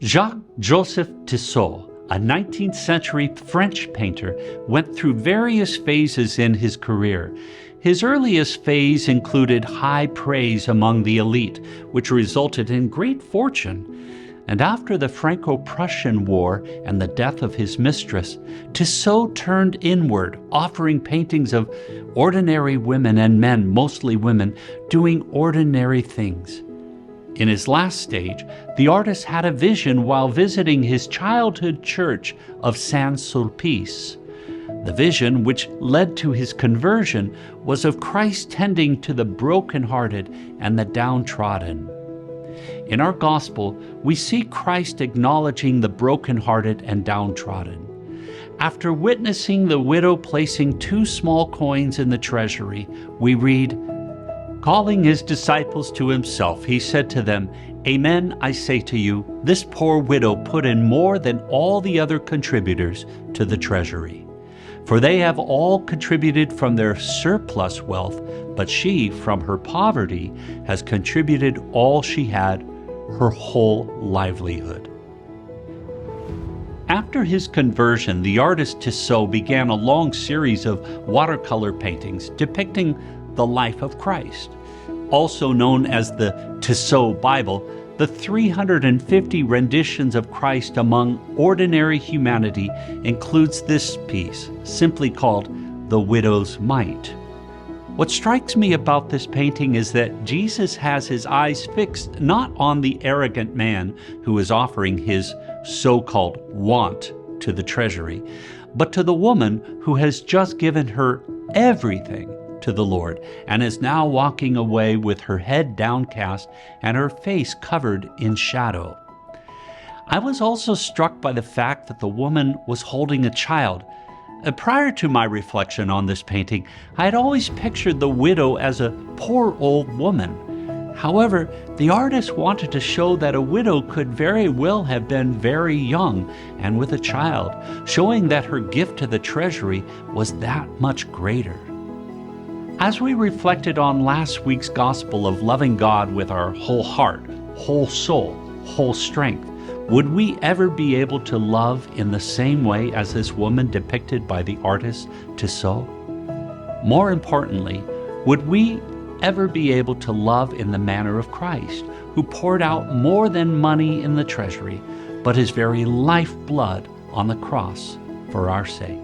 Jacques-Joseph Tissot, a 19th century French painter, went through various phases in his career. His earliest phase included high praise among the elite, which resulted in great fortune. And after the Franco-Prussian War and the death of his mistress, Tissot turned inward, offering paintings of ordinary women and men, mostly women, doing ordinary things. In his last stage, the artist had a vision while visiting his childhood church of Saint-Sulpice. The vision, which led to his conversion, was of Christ tending to the brokenhearted and the downtrodden. In our gospel, we see Christ acknowledging the brokenhearted and downtrodden. After witnessing the widow placing 2 small coins in the treasury, we read, "Calling his disciples to himself, he said to them, 'Amen, I say to you, this poor widow put in more than all the other contributors to the treasury. For they have all contributed from their surplus wealth, but she, from her poverty, has contributed all she had, her whole livelihood.'" After his conversion, the artist Tissot began a long series of watercolor paintings depicting the life of Christ. Also known as the Tissot Bible, the 350 renditions of Christ among ordinary humanity includes this piece, simply called The Widows Mite. What strikes me about this painting is that Jesus has his eyes fixed not on the arrogant man who is offering his so-called want to the treasury, but to the woman who has just given her everything to the Lord and is now walking away with her head downcast and her face covered in shadow. I was also struck by the fact that the woman was holding a child. Prior to my reflection on this painting, I had always pictured the widow as a poor old woman. However, the artist wanted to show that a widow could very well have been very young and with a child, showing that her gift to the treasury was that much greater. As we reflected on last week's gospel of loving God with our whole heart, whole soul, whole strength, would we ever be able to love in the same way as this woman depicted by the artist Tissot? More importantly, would we ever be able to love in the manner of Christ, who poured out more than money in the treasury, but his very lifeblood on the cross for our sake?